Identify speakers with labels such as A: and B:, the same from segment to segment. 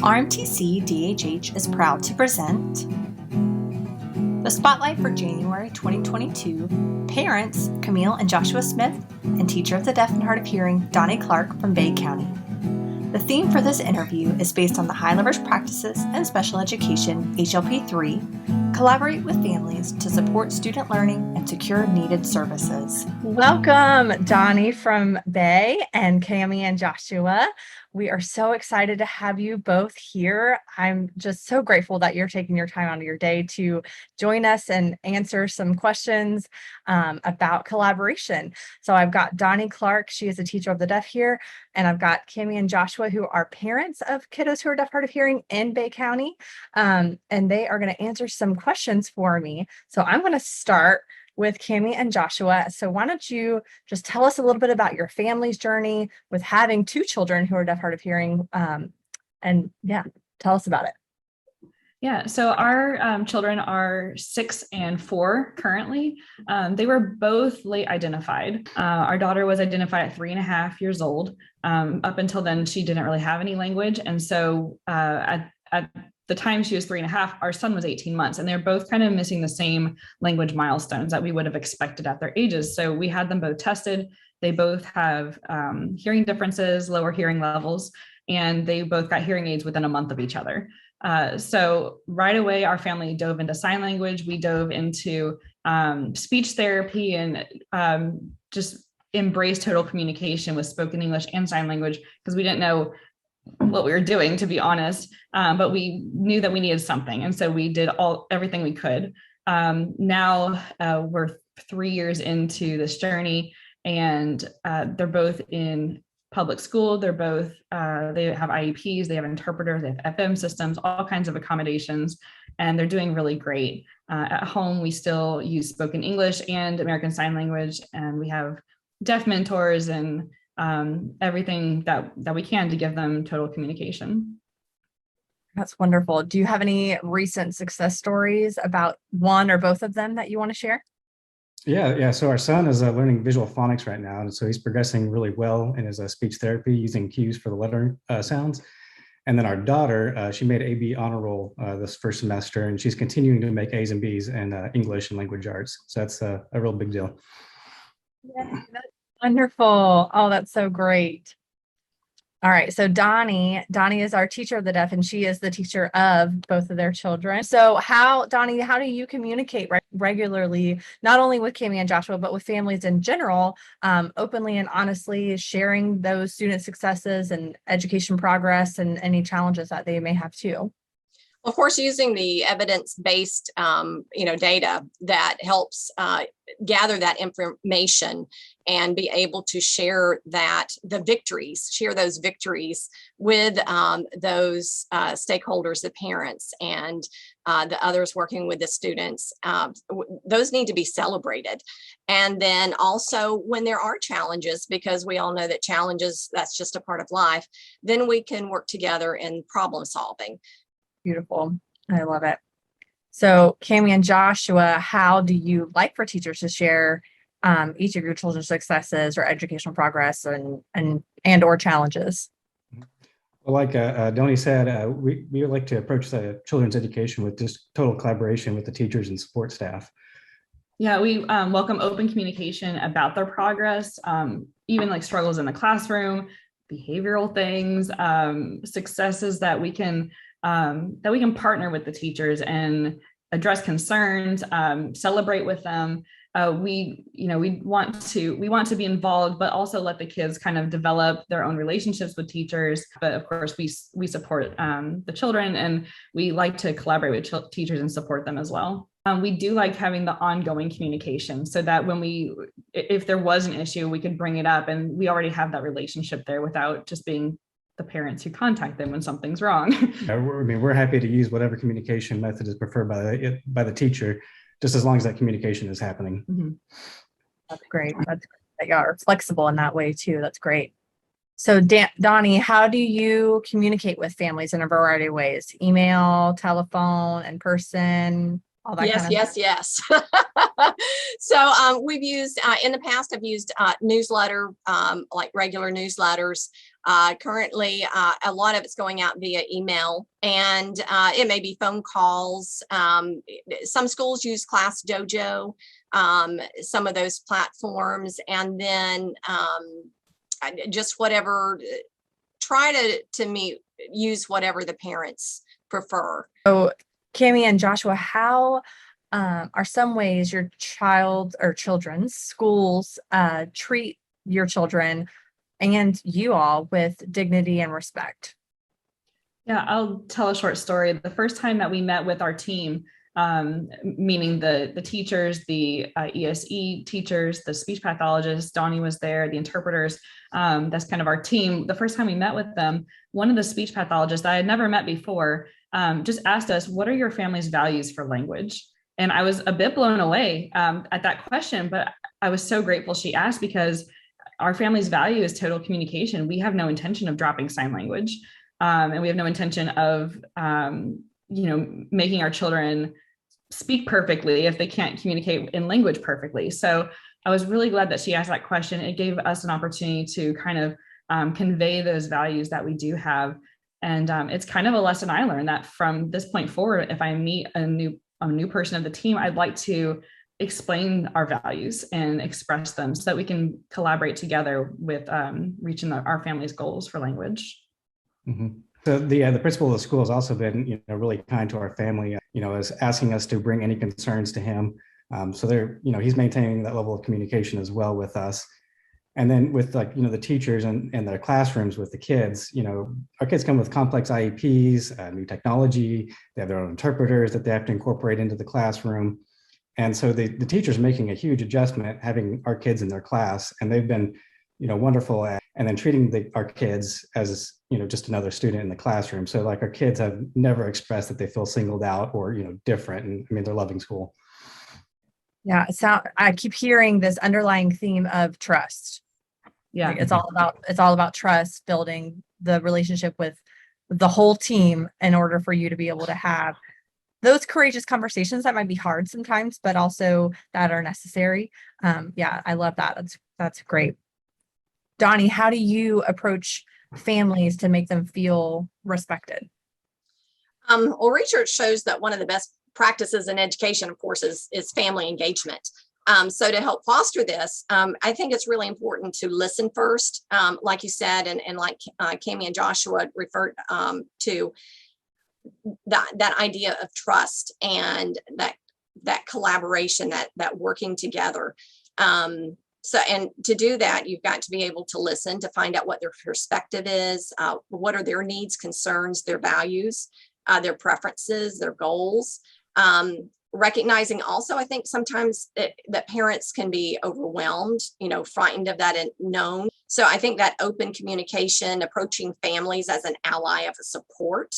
A: RMTC DHH is proud to present the Spotlight for January 2022. Parents Camille and Joshua Smith and teacher of the deaf and hard of hearing Donnie Clark from Bay County. The theme for this interview is based on the High Leverage Practices and Special Education HLP3, collaborate with families to support student learning and secure needed services. Welcome, Donnie from Bay and Cami and Joshua. We are so excited to have you both here. I'm just so grateful that you're taking your time out of your day to join us and answer some questions about collaboration. So I've got Donnie Clark, she is a teacher of the deaf here, and I've got Cami and Joshua, who are parents of kiddos who are deaf, hard of hearing in Bay County, and they are going to answer some questions for me. So I'm going to start with Cami and Joshua. So why don't you just tell us a little bit about your family's journey with having two children who are deaf, hard of hearing, and yeah, tell us about it.
B: Yeah, so our children are 6 and 4 currently. They were both late identified. Our daughter was identified at 3.5 years old. Up until then, she didn't really have any language. And so at the time she was 3.5, our son was 18 months, and they're both kind of missing the same language milestones that we would have expected at their ages. So we had them both tested. They both have hearing differences, lower hearing levels, and they both got hearing aids within a month of each other. So right away, our family dove into sign language. We dove into speech therapy and just embraced total communication with spoken English and sign language, because we didn't know what we were doing, to be honest, but we knew that we needed something. And so we did everything we could. Now we're 3 years into this journey, and they're both in public school. They're both, they have IEPs, they have interpreters, they have FM systems, all kinds of accommodations, and they're doing really great. At home, we still use spoken English and American Sign Language, and we have deaf mentors and everything that we can to give them total communication.
A: That's wonderful. Do you have any recent success stories about one or both of them that you want to share?
C: Yeah. So our son is learning visual phonics right now, and so he's progressing really well in his speech therapy using cues for the letter sounds. And then our daughter, she made AB honor roll this first semester, and she's continuing to make A's and B's in English and language arts. So that's a real big deal.
A: Yeah, that's wonderful. Oh, that's so great. All right. So Donnie is our teacher of the deaf, and she is the teacher of both of their children. So Donnie, how do you communicate regularly, not only with Cami and Joshua, but with families in general, openly and honestly sharing those student successes and education progress and any challenges that they may have too?
D: Of course, using the evidence-based, data that helps gather that information and be able to share those victories with those stakeholders, the parents and the others working with the students. Those need to be celebrated. And then also when there are challenges, because we all know that challenges, that's just a part of life, then we can work together in problem solving.
A: Beautiful. I love it. So Cami and Joshua, how do you like for teachers to share each of your children's successes or educational progress and or challenges?
C: Well, like Donnie said, we like to approach the children's education with just total collaboration with the teachers and support staff.
B: Yeah, we welcome open communication about their progress, even like struggles in the classroom, behavioral things, successes that we can partner with the teachers and address concerns, celebrate with them. We want to be involved, but also let the kids kind of develop their own relationships with teachers. But of course, we support the children, and we like to collaborate with teachers and support them as well. We do like having the ongoing communication, so that if there was an issue, we could bring it up, and we already have that relationship there without just being the parents who contact them when something's wrong.
C: We're happy to use whatever communication method is preferred by the teacher, just as long as that communication is happening.
A: Mm-hmm. That's great. That's great that you are flexible in that way too. That's great. So Donnie, how do you communicate with families in a variety of ways? Email, telephone, in person? All that
D: Yes. So we've used in the past, I've used newsletter, like regular newsletters. Currently, a lot of it's going out via email, and it may be phone calls. Some schools use Class Dojo, some of those platforms, and then just whatever, try to use whatever the parents prefer.
A: So, Cami and Joshua, how are some ways your child or children's schools treat your children and you all with dignity and respect?
B: Yeah, I'll tell a short story. The first time that we met with our team, meaning the teachers, the ESE teachers, the speech pathologists, Donnie was there, the interpreters, that's kind of our team. The first time we met with them, one of the speech pathologists that I had never met before just asked us, what are your family's values for language? And I was a bit blown away at that question, but I was so grateful she asked, because our family's value is total communication. We have no intention of dropping sign language. And we have no intention of, making our children speak perfectly if they can't communicate in language perfectly. So I was really glad that she asked that question. It gave us an opportunity to kind of convey those values that we do have. And it's kind of a lesson I learned, that from this point forward, if I meet a new person of the team, I'd like to explain our values and express them so that we can collaborate together with reaching our family's goals for language.
C: Mm-hmm. So the principal of the school has also been, really kind to our family, is asking us to bring any concerns to him. So he's maintaining that level of communication as well with us. And then with the teachers and their classrooms with the kids, our kids come with complex IEPs, new technology, they have their own interpreters that they have to incorporate into the classroom. And so the teacher's making a huge adjustment having our kids in their class, and they've been, wonderful at, and then treating our kids as, just another student in the classroom. So our kids have never expressed that they feel singled out or, different. And I mean, they're loving school.
A: Yeah. I keep hearing this underlying theme of trust.
B: Yeah.
A: It's all about trust, building the relationship with the whole team in order for you to be able to have those courageous conversations that might be hard sometimes, but also that are necessary. Yeah, I love that. That's great. Donnie, how do you approach families to make them feel respected?
D: Well, research shows that one of the best practices in education, of course, is family engagement. So to help foster this, I think it's really important to listen first, like you said, and like Cami and Joshua referred to, that idea of trust and that collaboration, that working together. So, and to do that, you've got to be able to listen, to find out what their perspective is, what are their needs, concerns, their values, their preferences, their goals. Recognizing also, I think sometimes that parents can be overwhelmed, frightened of that unknown. So I think that open communication, approaching families as an ally of support,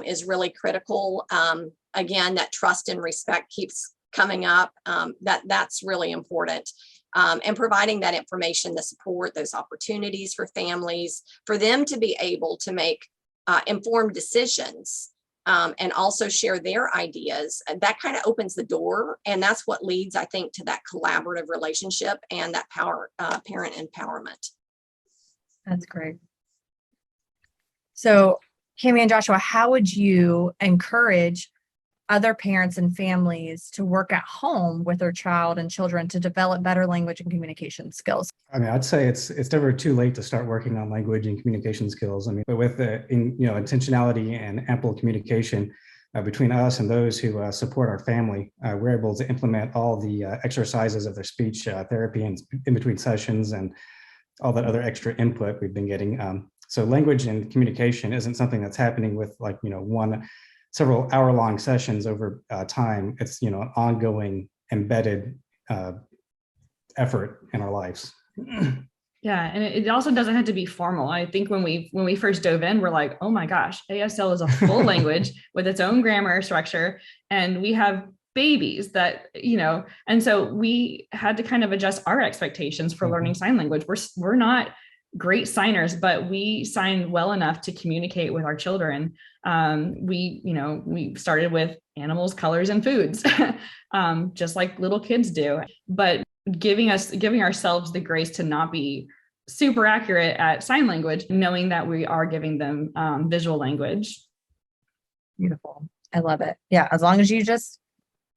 D: is really critical. Again, that trust and respect keeps coming up. That's really important. And providing that information, the support, those opportunities for families, for them to be able to make informed decisions, and also share their ideas. That kind of opens the door. And that's what leads, I think, to that collaborative relationship and that parent empowerment.
A: That's great. So, Cami and Joshua, how would you encourage other parents and families to work at home with their child and children to develop better language and communication skills?
C: I mean, I'd say it's never too late to start working on language and communication skills. I mean, but with intentionality and ample communication between us and those who support our family, we're able to implement all the exercises of their speech therapy and in between sessions and all that other extra input we've been getting. So language and communication isn't something that's happening with several hour-long sessions over time. It's an ongoing, embedded effort in our lives.
B: Yeah, and it also doesn't have to be formal. I think when we first dove in, we're like, oh my gosh, ASL is a full language with its own grammar structure, and we have babies that and so we had to kind of adjust our expectations for learning sign language. We're not great signers, but we sign well enough to communicate with our children. We started with animals, colors, and foods, just like little kids do, but giving ourselves the grace to not be super accurate at sign language, knowing that we are giving them visual language.
E: Beautiful. I love it. Yeah. As long as you just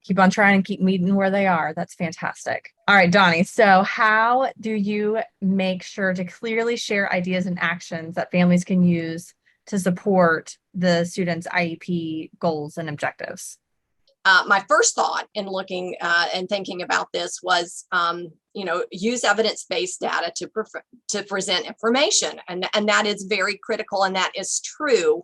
E: keep on trying and keep meeting where they are, that's fantastic. All right, Donnie. So how do you make sure to clearly share ideas and actions that families can use to support the students' IEP goals and objectives?
D: My first thought in looking and thinking about this was, use evidence-based data to present information. And that is very critical, and that is true.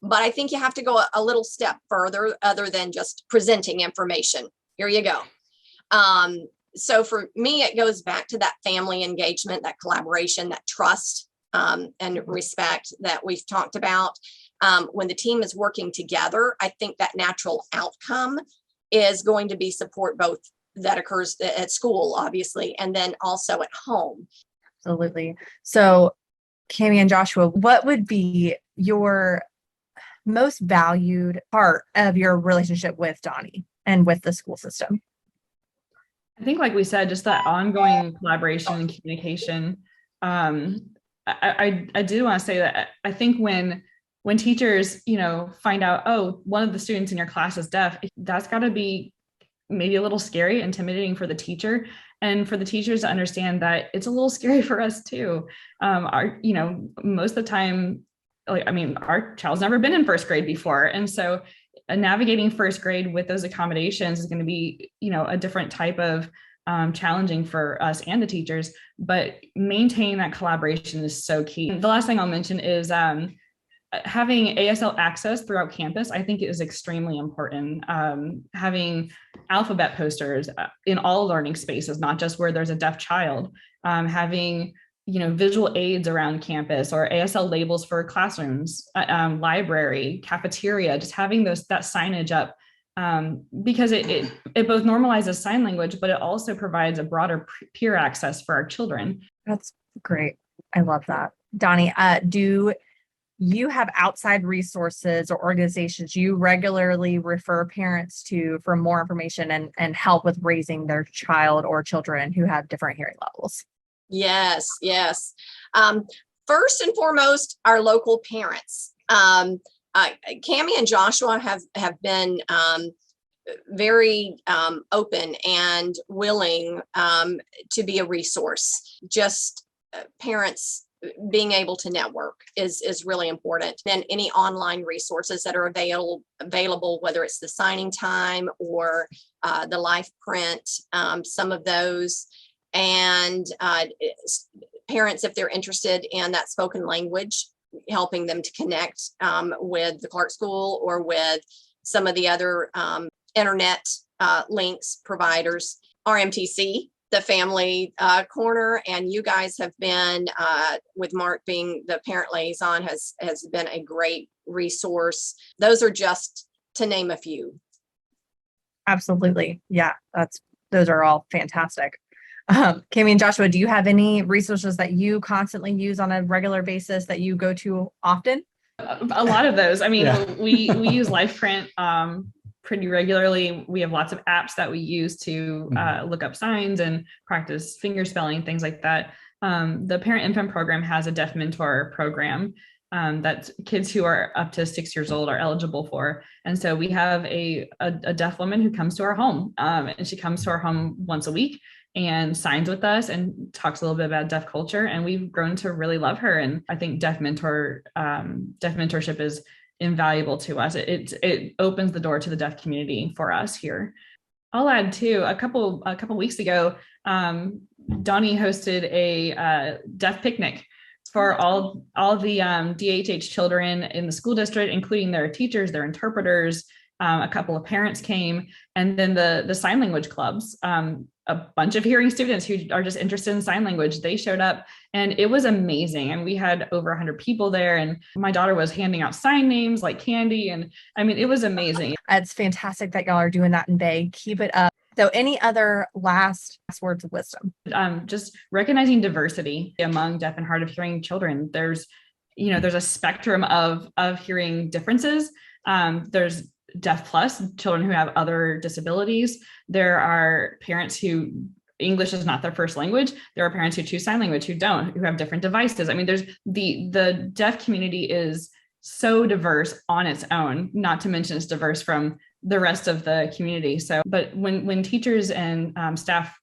D: But I think you have to go a little step further other than just presenting information. Here you go. So for me, it goes back to that family engagement, that collaboration, that trust and respect that we've talked about. When the team is working together, I think that natural outcome is going to be support both that occurs at school, obviously, and then also at home.
E: Absolutely. So Cami and Joshua, what would be your most valued part of your relationship with Donnie and with the school system?
B: I think, like we said, just that ongoing collaboration and communication. I do want to say that I think when teachers, find out, oh, one of the students in your class is deaf, that's got to be maybe a little scary, intimidating for the teacher, and for the teachers to understand that it's a little scary for us too. Most of the time, our child's never been in first grade before. And so navigating first grade with those accommodations is going to be, a different type of challenging for us and the teachers, but maintaining that collaboration is so key. The last thing I'll mention is having ASL access throughout campus, I think is extremely important. Having alphabet posters in all learning spaces, not just where there's a deaf child, having visual aids around campus or ASL labels for classrooms, library, cafeteria, just having that signage up, because it both normalizes sign language, but it also provides a broader peer access for our children.
E: That's great. I love that. Donnie, do you have outside resources or organizations you regularly refer parents to for more information and help with raising their child or children who have different hearing levels?
D: Yes. First and foremost, our local parents. Cami and Joshua have been very open and willing to be a resource. Just parents being able to network is really important. Then any online resources that are available, whether it's the signing time or the life print, some of those. And parents, if they're interested in that spoken language, helping them to connect with the Clark School or with some of the other internet links providers, RMTC, the family corner, and you guys have been, with Mark being the parent liaison, has been a great resource. Those are just to name a few.
E: Absolutely. Yeah, those are all fantastic. Cami and Joshua, do you have any resources that you constantly use on a regular basis that you go to often?
B: A lot of those. We use LifePrint pretty regularly. We have lots of apps that we use to look up signs and practice finger spelling, things like that. The Parent Infant Program has a Deaf Mentor program that kids who are up to 6 years old are eligible for. And so we have a deaf woman who comes to our home, and she comes to our home once a week and signs with us and talks a little bit about deaf culture. And we've grown to really love her. And I think deaf mentorship is invaluable to us. It opens the door to the deaf community for us here. I'll add too, a couple weeks ago, Donnie hosted a deaf picnic for all the DHH children in the school district, including their teachers, their interpreters. A couple of parents came, and then the sign language clubs, a bunch of hearing students who are just interested in sign language. They showed up, and it was amazing. And we had over 100 people there, and my daughter was handing out sign names like candy. And it was amazing.
E: It's fantastic that y'all are doing that in Bay. Keep it up. So any other last words of wisdom?
B: Just recognizing diversity among deaf and hard of hearing children. There's a spectrum of hearing differences. There's deaf plus children who have other disabilities. There are parents who English is not their first language. There are parents who choose sign language, who don't, who have different devices. I mean, there's the deaf community is so diverse on its own, not to mention it's diverse from the rest of the community. So, but when teachers and staff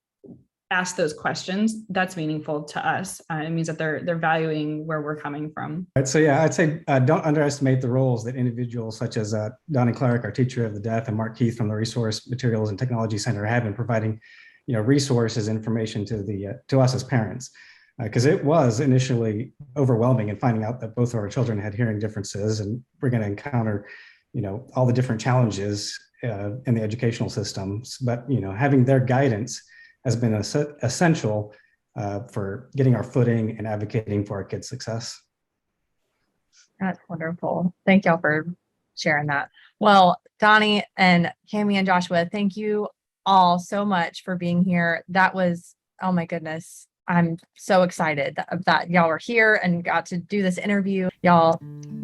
B: ask those questions, that's meaningful to us. It means that they're valuing where we're coming from.
C: Right, so yeah, I'd say don't underestimate the roles that individuals such as Donnie Clark, our teacher of the deaf, and Mark Keith from the Resource Materials and Technology Center have in providing, resources, information to us as parents. Because it was initially overwhelming in finding out that both of our children had hearing differences, and we're going to encounter, all the different challenges in the educational systems. But having their guidance has been essential for getting our footing and advocating for our kids' success.
E: That's wonderful. Thank y'all for sharing that. Well, Donnie and Cami and Joshua, thank you all so much for being here. That was, oh my goodness. I'm so excited that y'all are here and got to do this interview. Y'all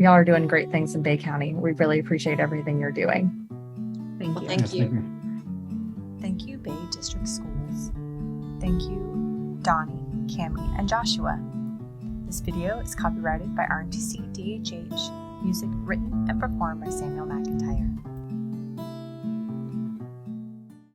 E: are doing great things in Bay County. We really appreciate everything you're doing.
B: Thank you.
D: Thank you.
A: Thank you, Bay District Schools. Thank you, Donnie, Cami, and Joshua. This video is copyrighted by RNTC DHH. Music written and performed by Samuel McIntyre.